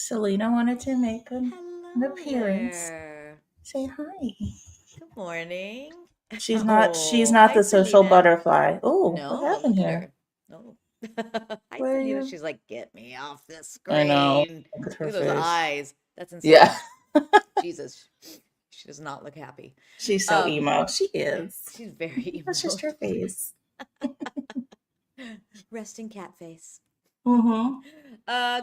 Selena wanted to make an Hello appearance. there. Say hi. Good morning. She's Oh, not hi, the social Selena. butterfly. Oh, what No, happened look at here? her. Oh. Hi, Where are Selena. you? She's like, get me off the I know. screen. Look at Look her at those face. eyes. That's Yeah. insane. Jesus. She does not look happy. She's so Um, emo. She is. she's very That's just emo. her face. Resting cat face. Mm-hmm.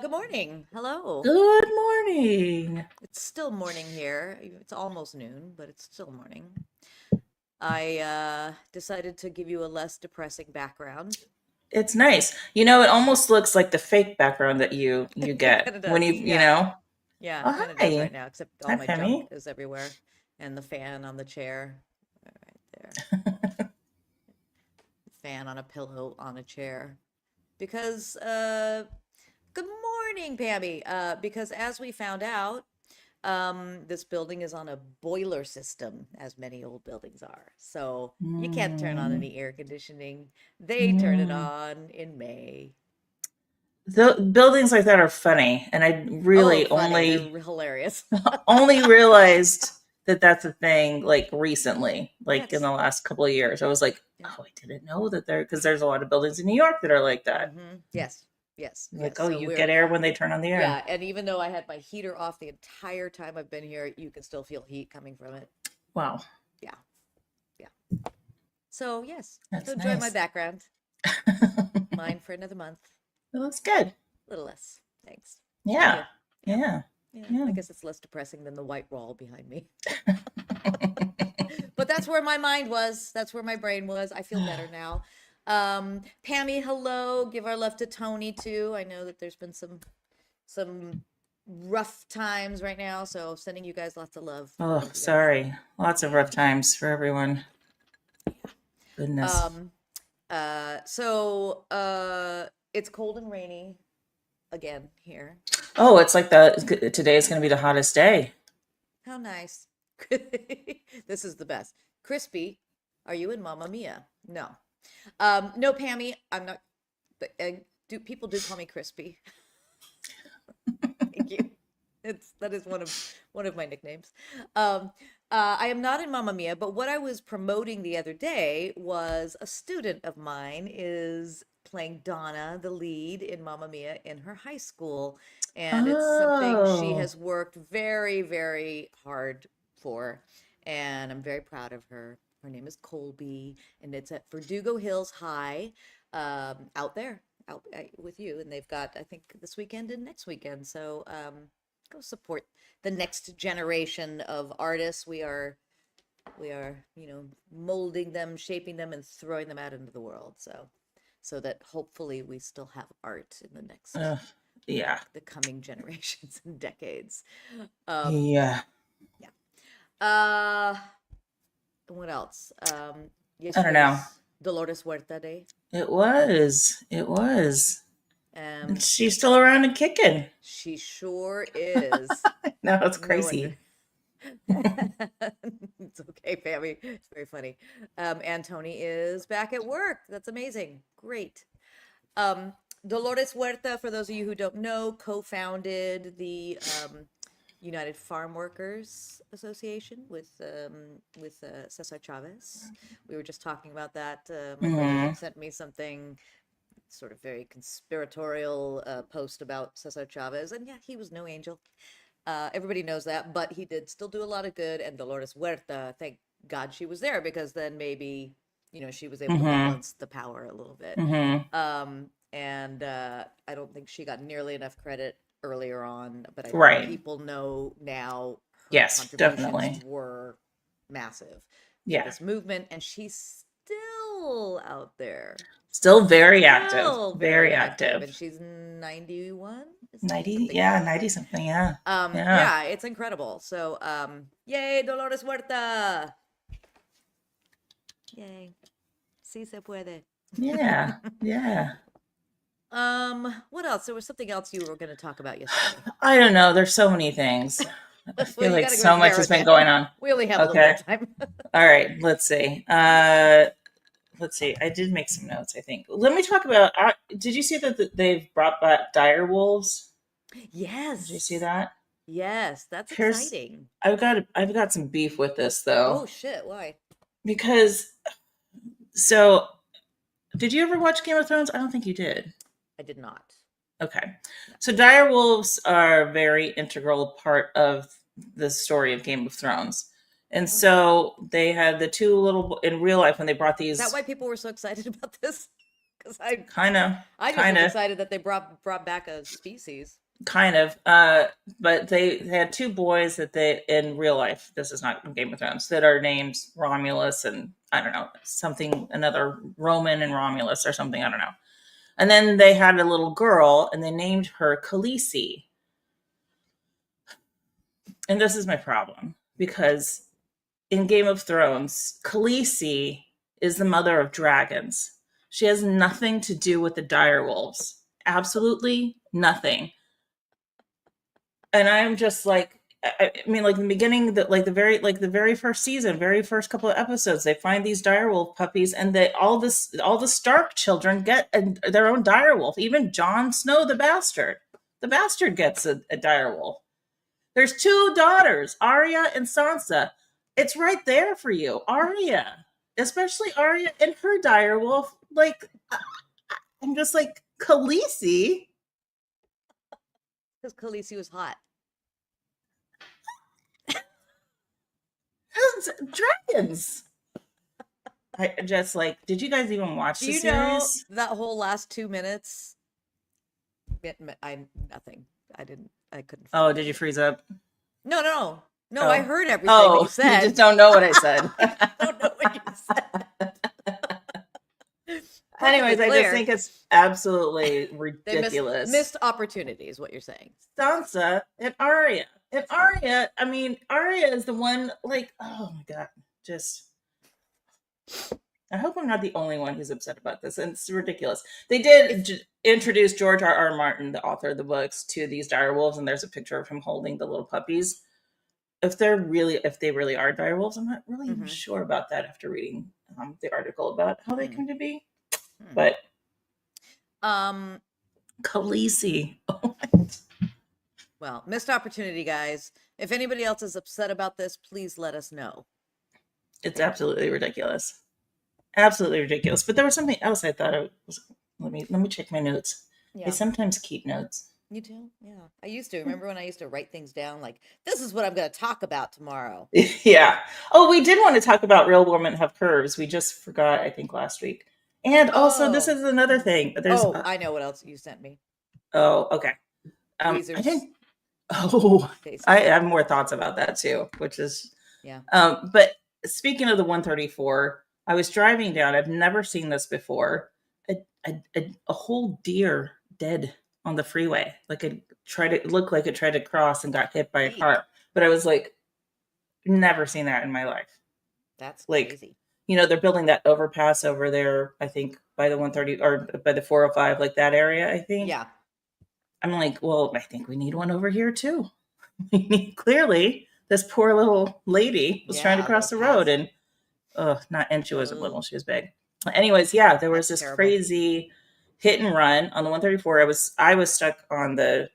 Good morning. Hello. Good morning. It's still morning here. It's almost noon, but it's still morning. I decided to give you a less depressing background. It's nice. It almost looks like the fake background that you It get kind of when does. you Yeah. know. Yeah, it Oh, kind of does right hi. now, except all Hi, my junk Pammy. is everywhere and the fan on the chair right there. Fan on a pillow on a chair. Because good morning, Pammy. Because as we found out, this building is on a boiler system, as many old buildings are. So you can't turn on Mm, any air conditioning. They turn it mm. on in May. The buildings like that are funny, and I Oh, really funny. They're only hilarious. only realized that that's a thing like recently, like in Yes. the last couple of years. I was like, Yeah. oh, I didn't know that because there's a lot of buildings in New York that are like that. Yes. Yes. Like, Yes. oh, So you get air when they turn on the air. yeah. And even though I had my heater off the entire time I've been here, you can still feel heat coming from it. Wow, Yeah. Yeah. So, yes. So that's enjoy my nice. background. It Mine for another month. looks good. A little less. Thanks. Thank Yeah, you. Yeah. yeah, Yeah. yeah. I guess it's less depressing than the white wall behind me. But that's where my mind was. That's where my brain was. I feel better now. Pammy, hello. Give our love to Tony too. I know that there's been some rough times right now, so sending you guys lots of love. Oh, Love you guys. sorry. Lots of Yeah. rough times for everyone. Goodness. Um, so it's cold and rainy again here. Oh, it's like today is going to be the hottest day. How nice. This is the best. Crispy, are you in Mamma Mia? No. No, Pammy, I'm not. Do people do call me Crispy? Thank you. That is one of my nicknames. Um, I am not in Mamma Mia, but what I was promoting the other day was a student of mine is playing Donna, the lead in Mamma Mia in her high school, and it's something she Oh, has worked very, very hard for, and I'm very proud of her. Her name is Colby, and it's at Verdugo Hills High, out there out with you, and they've got I think this weekend and next weekend. So go support the next generation of artists. We are molding them, shaping them, and throwing them out into the world. So that hopefully we still have art in the next yeah, the coming generations and decades. Um, yeah. yeah. Uh, what else? I don't Yesterday know. was Dolores Huerta Day. It was. It was. And Um, she's still around and kicking. she sure is. No, it's No crazy. wonder. It's okay, Pammy. It's very funny. And Tony is back at work. That's amazing. Great. Um, Dolores Huerta, for those of you who don't know, co-founded the United Farm Workers Association with Cesar Chavez. We were just talking about that. My brother Hmm. had sent me something sort of very conspiratorial post about Cesar Chavez, and yeah, he was no angel. Everybody knows that, but he did still do a lot of good. And Dolores Huerta, thank God she was there because then maybe, she was able to Hmm. balance the power a little bit. Hmm. And I don't think she got nearly enough credit earlier on, but I think Right. people know now her Yes, contributions definitely. were massive to Yeah. this movement, and she's still out there. Still very active. Still Very very active, active. and she's 91, isn't she? 90, Something like yeah, that. 90 something. Yeah. Yeah. Yeah, it's incredible. So, yay, Dolores Huerta. Yay. Sí se puede. Yeah. Yeah. What else? There was something else you were going to talk about yesterday. I don't know. There's so many things. I Well, feel you like got to go so much narrow has it been down. going on. We only have a little Okay. bit of time. All right. Let's see. Let's see. I did make some notes, I think. Let me talk about. Did you see that they've brought back dire wolves? Did you Yes. see that? Yes, that's Here's exciting. I've got some beef with this though. Oh shit, why? Because so did you ever watch Game of Thrones? I don't think you did. I did not. Okay. No. So dire wolves are a very integral part of the story of Game of Thrones. And Oh. so they had the two little in real life when they brought Is that these why people were so excited about this? Because kind of I just kind was of excited that they brought back a species. kind of but they had two boys that they in real life, this is not Game of Thrones, that are named Romulus and I don't know, something, another Roman and Romulus or something, I don't know. And then they had a little girl and they named her Khaleesi. And this is my problem because in Game of Thrones, Khaleesi is the mother of dragons. She has nothing to do with the direwolves. Absolutely nothing. And I'm just like, I mean, like in the beginning, that like the very first season, very first couple of episodes, they find these direwolf puppies, and they all the Stark children get their own direwolf. Even Jon Snow, the bastard gets a direwolf. There's two daughters, Arya and Sansa. It's right there for you, Arya, especially Arya and her direwolf. Like, I'm just like Khaleesi. Because Khaleesi was hot. Dragons. I just like, did you guys even watch Do the you know series? that whole last 2 minutes? I nothing. I didn't. I couldn't Oh, follow did you anything. freeze up? No, no, no. No, I Oh, heard everything that you oh, you just said. don't know what I said. I don't know what you said. Perfectly Anyways, I just clear. think it's absolutely They ridiculous. missed opportunity, is what you're saying. Sansa and Arya. And Arya, I mean, Arya is the one, like, oh my God, just. I hope I'm not the only one who's upset about this. And it's ridiculous. They did introduce George R. Martin, the author of the books, to these direwolves, and there's a picture of him holding the little puppies. If they really are direwolves, I'm not really even sure about that after reading the article about how they come to be. But Khaleesi. Well, missed opportunity, guys. If anybody else is upset about this, please let us know. It's absolutely ridiculous. Absolutely ridiculous. But there was something else I thought it was. Let me check my notes. Yeah. I sometimes keep notes. You too? Yeah. I used to. Remember when I used to write things down like, this is what I'm going to talk about tomorrow? Yeah. Oh, we did want to talk about Real Women Have Curves. We just forgot, I think, last week. And also, this is another thing. There's. I know what else you sent me. Oh, okay. I think. Oh, I have more thoughts about that too, which is. Yeah. But speaking of the 134, I was driving down. I've never seen this before. A whole deer dead on the freeway. Like it looked like it tried to cross and got hit by a car. But I was like, never seen that in my life. That's like, crazy. You know, they're building that overpass over there, I think, by the 130 or by the 405, like that area, I think. Yeah. I'm like, well, I think we need one over here too. Clearly, this poor little lady was trying to cross the road and she wasn't little, she was big. Anyways, yeah, there was this crazy hit and run on the 134. I was stuck on the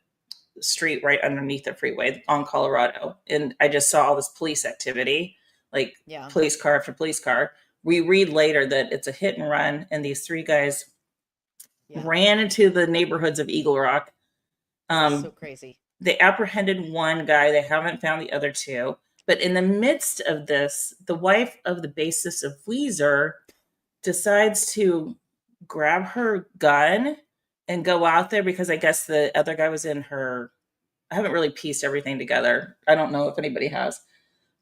street right underneath the freeway on Colorado, and I just saw all this police activity, like police car after police car. We read later that it's a hit and run, and these three guys ran into the neighborhoods of Eagle Rock. So crazy. They apprehended one guy. They haven't found the other two. But in the midst of this, the wife of the bassist of Weezer decides to grab her gun and go out there because I guess the other guy was in her. I haven't really pieced everything together. I don't know if anybody has.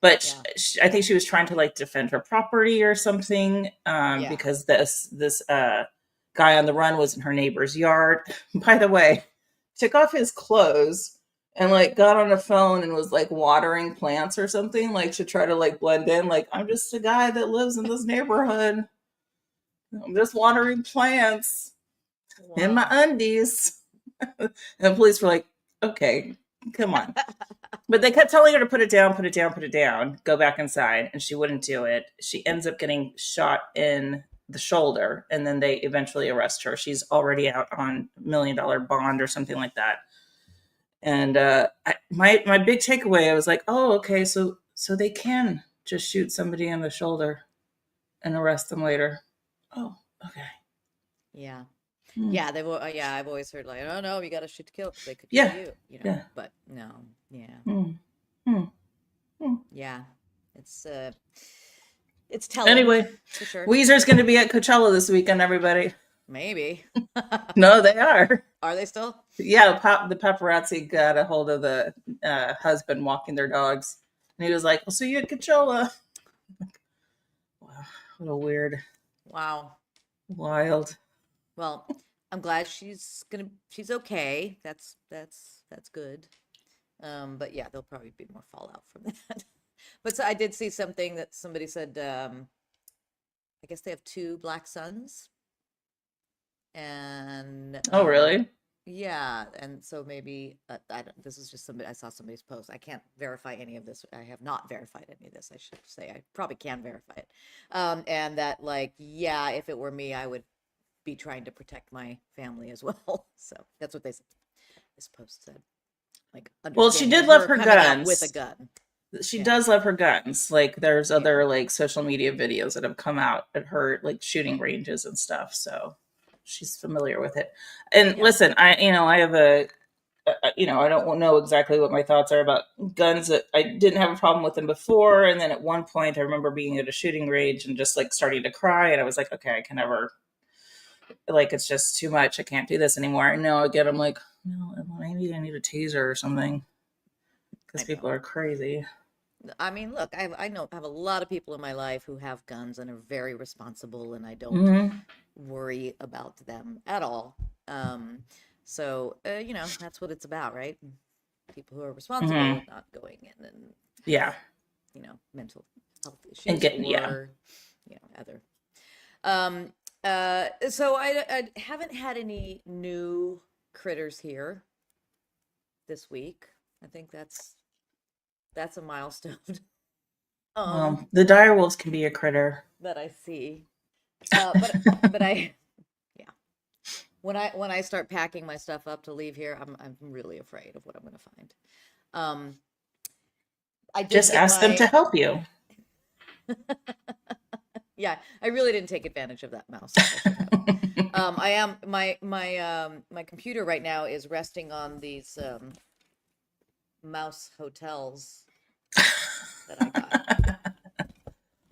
But I think she was trying to like defend her property or something because this guy on the run was in her neighbor's yard. By the way, took off his clothes and like got on a phone and was like watering plants or something, like to try to like blend in. Like, I'm just a guy that lives in this neighborhood. I'm just watering plants in my undies. And the police were like, okay, come on. But they kept telling her to put it down, put it down, put it down, go back inside. And she wouldn't do it. She ends up getting shot in the shoulder. And then they eventually arrest her. She's already out on $1 million bond or something like that. And my big takeaway, I was like, oh, okay, so they can just shoot somebody in the shoulder and arrest them later. Oh, okay. Yeah. Mm. Yeah, yeah, I've always heard like, oh no, you got to shoot to kill because they could kill Yeah, you, yeah. but no. Yeah. Mm. Mm. Mm. Yeah. It's it's telling Anyway, for sure. Weezer's going to be at Coachella this weekend, everybody. Maybe. No, they are. Are they still? Yeah, the paparazzi got a hold of the husband walking their dogs. And he was like, "I'll see you at Coachella." Wow, what a weird, Wow. wild. Well, I'm glad she's okay. That's good. But yeah, there'll probably be more fallout from that. But so I did see something that somebody said, I guess they have two black sons. And Oh, really? yeah, and so maybe I don't, this is just somebody I saw somebody's post. I can't verify any of this. I have not verified any of this. I should say I probably can verify it. And that like, yeah, if it were me, I would be trying to protect my family as well. So that's what they said. This post said, like, Well, she understanding did love her her coming out with a guns. gun. She Yeah, does love her guns. Like, there's yeah, other like social media videos that have come out at her like shooting ranges and stuff. So she's familiar with it. And yeah, listen, I have I don't know exactly what my thoughts are about guns. That I didn't have a problem with them before, and then at one point, I remember being at a shooting range and just like starting to cry, and I was like, okay, I can never, like, it's just too much. I can't do this anymore. And now again, I'm like, no, maybe I need a taser or something because I people know. are crazy. I mean, look, I have a lot of people in my life who have guns and are very responsible, and I don't Hmm. worry about them at all. Um, so that's what it's about, right? People who are responsible Hmm. and not going in and have, Yeah, mental health and issues getting, yeah. or, other. Um, so I haven't had any new critters here this week. I think that's a milestone. The dire wolves can be a critter. That I see. But I yeah. When I start packing my stuff up to leave here, I'm really afraid of what I'm gonna find. Um, I did Just get ask them my to help you. yeah, I really didn't take advantage of that mouse like I should have. I am my computer right now is resting on these mouse hotels that I got.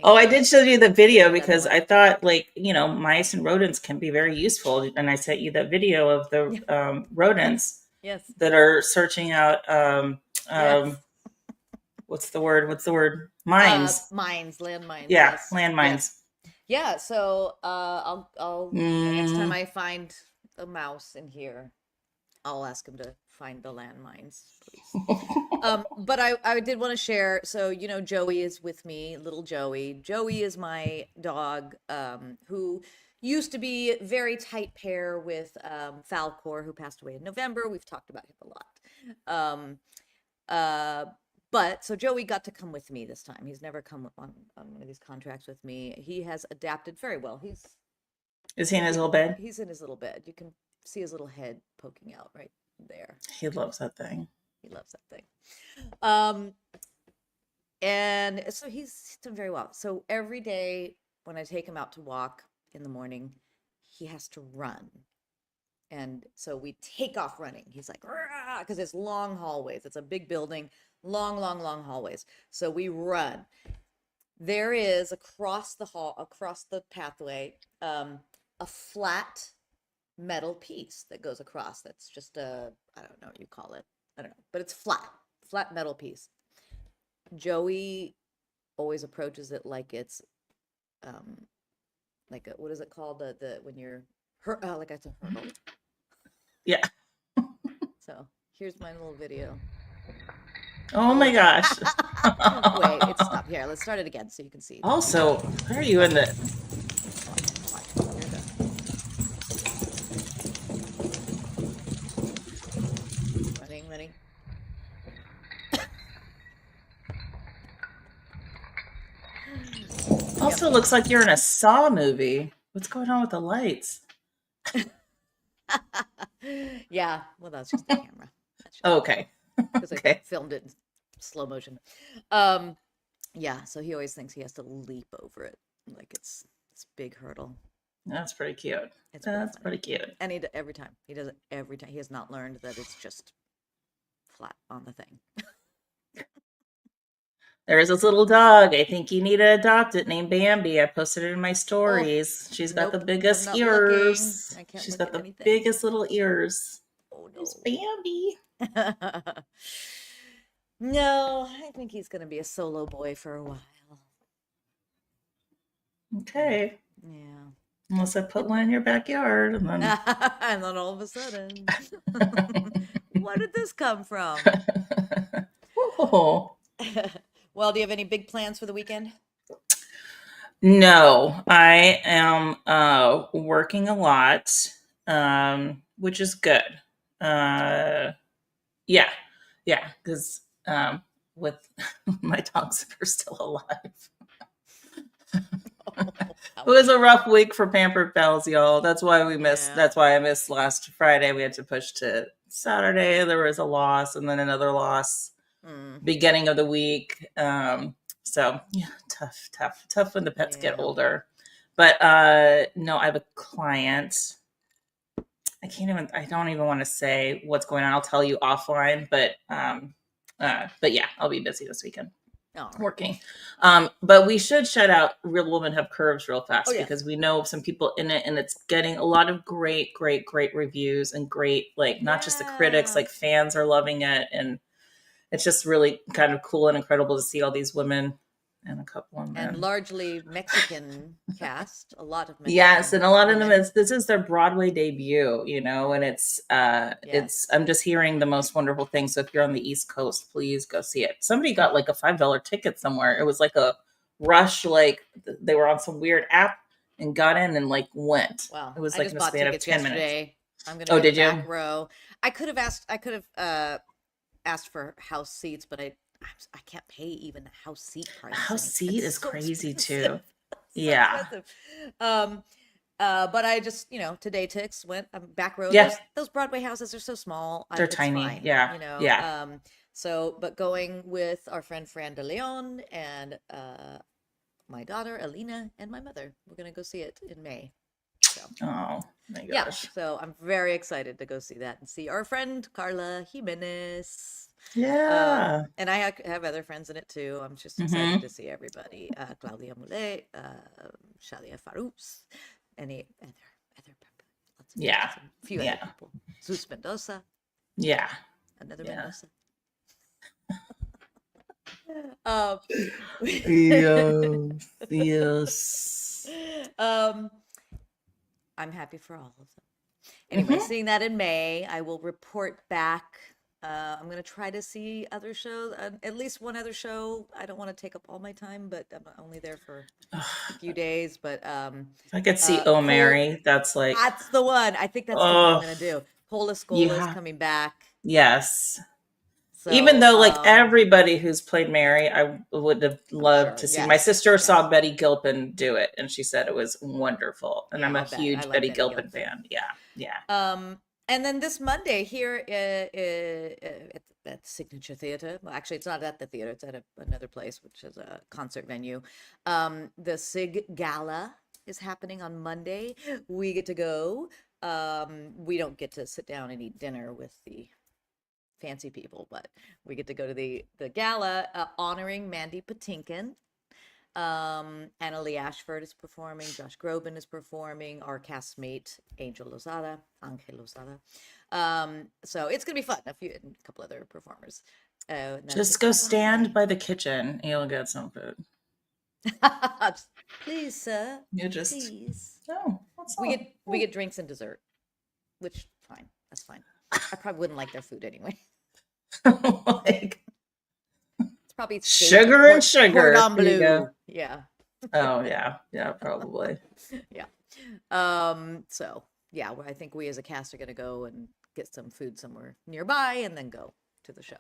Oh, In I did show you the video the because I Netherlands. thought, like, mice and rodents can be very useful. And I sent you that video of the Yeah. rodents Yes. that are searching out, Yes. what's the word? What's the word? Mines. Mines, landmines. Yeah, Yes. Yes. landmines. Yeah. So I'll the next time Mm, I find a mouse in here, I'll ask him to find the landmines, please. But I did want to share. So, Joey is with me, little Joey. Joey is my dog, who used to be very tight pair with Falcor, who passed away in November. We've talked about him a lot. Uh, but so Joey got to come with me this time. He's never come on one of these contracts with me. He has adapted very well. is he in his Yeah, little bed? he's in his little bed. You can see his little head poking out right there. He loves that thing. He loves that thing. Um, and so he's done very well. So every day when I take him out to walk in the morning, he has to run. And so we take off running. He's like, because it's long hallways. It's a big building, long, long, long hallways. So we run. There is across the hall, across the pathway, a flat metal piece that goes across. That's just I don't know what you call it. I don't know, but it's flat metal piece. Joey always approaches it like it's like what is it called, the when you're like it's a hurdle. Yeah. So here's my little video. Oh my gosh. Wait, it's stopped here. Let's start it again so you can see. Also, why are you in the? Watch. Here it goes. Running. Also, looks like you're in a Saw movie. What's going on with the lights? Yeah, well, that's just the camera. Okay. because they Okay. filmed it in slow motion. Yeah, so he always thinks he has to leap over it like it's this big hurdle. That's pretty cute. It's pretty That's funny. pretty cute. And every time he does it every time. He has not learned that it's just flat on the thing. There's this little dog. I think you need to adopt it named Bambi. I posted it in my Oh, stories. She's got the nope. I'm biggest not looking. ears. I can't She's look got at the anything. biggest little ears. Oh There's no. Bambi. No, I think he's gonna be a solo boy for a while. Okay. Yeah. Unless I put one in your backyard and then And then all of a sudden, where did this come from? oh. Well, do you have any big plans for the weekend? No, I am working a lot, which is good. Yeah, yeah, because with my dogs are still alive. It was a rough week for Pampered Pals, y'all. That's why we missed. Yeah. That's why I missed last Friday. We had to push to Saturday. There was a loss, and then another loss beginning of the week. So yeah, tough when the pets get Yeah. older. But no, I have a client. I don't even want to say what's going on. I'll tell you offline. But yeah, I'll be busy this weekend. All right. Working. But we should shout out Real Women Have Curves real fast Oh, yes. because we know some people in it and it's getting a lot of great reviews and great, like, not just the critics, Yeah. like fans are loving it. And it's just really kind of cool and incredible to see all these women and a couple of men. And largely Mexican cast, a lot of Mexican Yes, and a lot of women. them this is their Broadway debut, and it's Yes. I'm just hearing the most wonderful things. So if you're on the East Coast, please go see it. Somebody got like a $5 ticket somewhere. It was like a rush, like they were on some weird app and got in and like went. Wow. It was I like just in a bought span of tickets 10 minutes. yesterday. I'm gonna Oh, get a did you? back row. I could have asked for house seats, but I can't pay even the house seat price. House seat It's is so crazy expensive. too. Yeah. Expensive. But I just, today ticks went back row. Yeah. Those Broadway houses are so small. They're It's tiny. fine, Yeah. Yeah. So, but going with our friend Fran de Leon and my daughter Alina and my mother, we're gonna go see it in May. So, Oh my yeah, gosh. so I'm very excited to go see that and see our friend Carla Jimenez. Yeah. And I have other friends in it too. I'm just excited to see everybody. Claudia Moulet, Shalia Farouz, any other lots of Yeah. a few other people. Zeus Mendoza, Yeah. another Yeah. Mendoza. Yes. I'm happy for all of them. Anyway, seeing that in May, I will report back. I'm going to try to see other shows, at least one other show. I don't want to take up all my time, but I'm only there for a few days. But if I could see Oh Mary, that's the one. I think that's the one I'm going to do. Paula Scola is coming back. Yes. So, even though, like, everybody who's played Mary, I would have loved to see. My sister saw Betty Gilpin do it, and she said it was wonderful. And I'm a huge Betty Gilpin fan. Yeah. And then this Monday here at Signature Theater. Well, actually, it's not at the theater. It's at another place, which is a concert venue. The Sig Gala is happening on Monday. We get to go. We don't get to sit down and eat dinner with the fancy people, but we get to go to the gala honoring Mandy Patinkin. Anna Lee Ashford is performing, Josh Groban is performing, our castmate Angel Lozada. So it's gonna be fun. A couple other performers. Just go stand by the kitchen and you'll get some food. Please, sir. Please. No, we get drinks and dessert, which fine. That's fine. I probably wouldn't like their food anyway. Like, it's probably sugar and sugar. Cordon bleu. Yeah. Oh yeah, probably. Yeah. So yeah, I think we as a cast are gonna go and get some food somewhere nearby and then go to the show.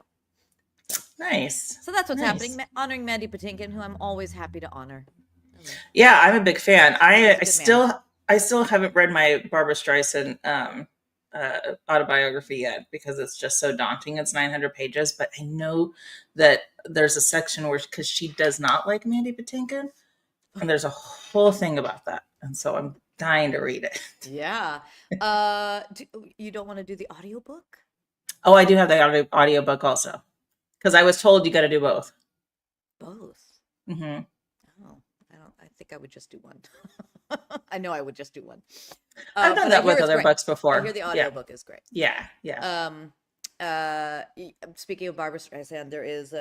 So. Nice. So that's what's happening. Honoring Mandy Patinkin, who I'm always happy to honor. Yeah, I'm a big fan. I still haven't read my Barbara Streisand autobiography yet because it's just so daunting. It's 900 pages, but I know that there's a section where, because she does not like Mandy Patinkin, and there's a whole thing about that. And so I'm dying to read it. Yeah. You don't want to do the audiobook? Oh, I do have the audiobook also because I was told you got to do both. Both. Mm-hmm. Oh, I think I would just do one. I know I would just do one. I've done that with other books before. I hear the audiobook is great. Yeah, yeah. Speaking of Barbara Streisand, there is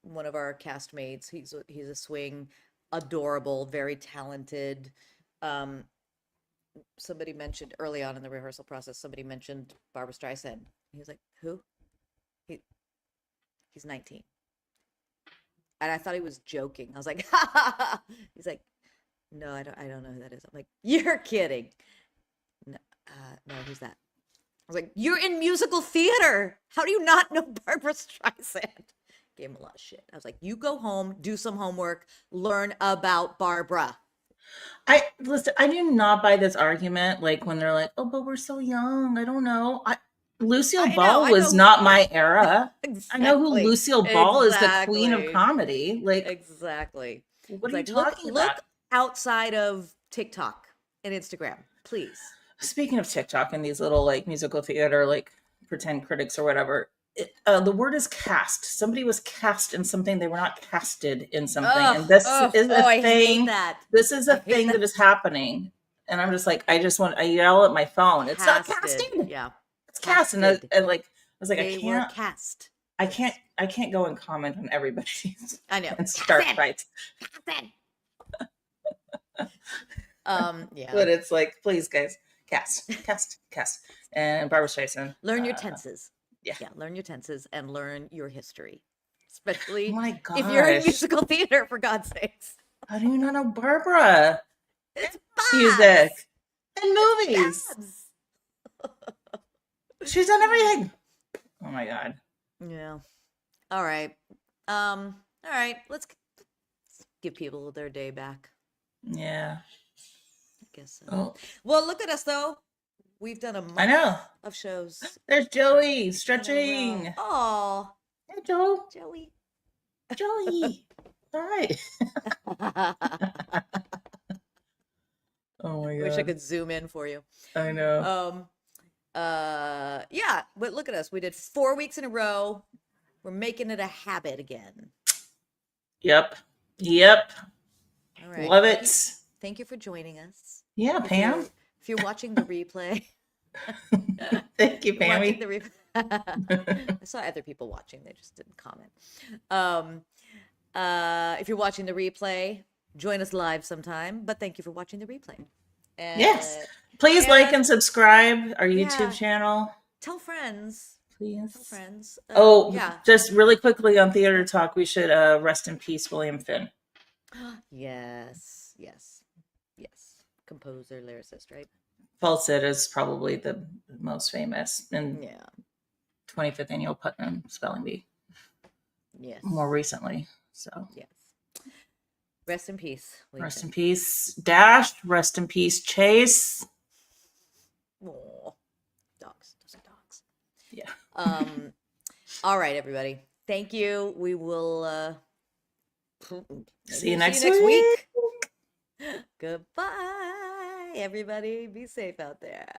one of our castmates. He's a swing, adorable, very talented. Somebody mentioned early on in the rehearsal process, somebody mentioned Barbara Streisand. He was like, "Who?" He's 19. And I thought he was joking. I was like, "Ha ha ha." He's like, "No, I don't know who that is." I'm like, "You're kidding." No, no, who's that? I was like, "You're in musical theater. How do you not know Barbara Streisand?" Gave him a lot of shit. I was like, "You go home, do some homework, learn about Barbara." I do not buy this argument. Like when they're like, "Oh, but we're so young. I don't know." Lucille Ball was not my era. I know who Exactly. Lucille Ball is, the queen of Exactly. comedy. Like, Exactly. what It's are you like, talking look about? outside of TikTok and Instagram, please. Speaking of TikTok and these little like musical theater like pretend critics or whatever, the word is cast. Somebody was cast in something. They were not casted in something, and this is a I hate thing. that. This is a I hate thing that is happening, and I'm just like, I yell at my phone. It's not Casted. casting. Yeah. It's cast, and like I was like, They were cast. I can't go and comment on everybody's I know. and start Casted. fights. Casted. Yeah. But it's like, please, guys, cast, and Barbara Streisand. Learn your tenses. Yeah. Learn your tenses and learn your history, especially My if you're in gosh. musical theater. For God's sakes, How do you not know Barbara? it's Music and movies. Babs. She's done everything. Oh my god. Yeah. All right. All right. Let's give people their day back. Yeah. I guess so. Oh, Well, look at us though. We've done a month I know. of shows. There's Joey stretching. Oh, Hey, Joe. Joey. Joey. Hi. Oh my god. Wish I could zoom in for you. I know. Yeah, but look at us. We did 4 weeks in a row. We're making it a habit again. Yep. All right. Love it. Thank you for joining us. Yeah, Pam. If you're watching the replay. Thank you, Pammy. I saw other people watching, they just didn't comment. If you're watching the replay, join us live sometime, but thank you for watching the replay. And, yes. Please like and subscribe our YouTube channel. Tell friends. Please. Tell friends. Just really quickly on Theater Talk, we should rest in peace, William Finn. Yes. Composer, lyricist, right? Falset is probably the most famous, and 25th annual Putnam Spelling Bee. Yes. More recently, so yes. Rest in peace. Rest in peace, Dash. Rest in peace, Chase. Oh, dogs. Those are dogs. Yeah. All right, everybody. Thank you. We will see you next week. Goodbye, everybody. Be safe out there.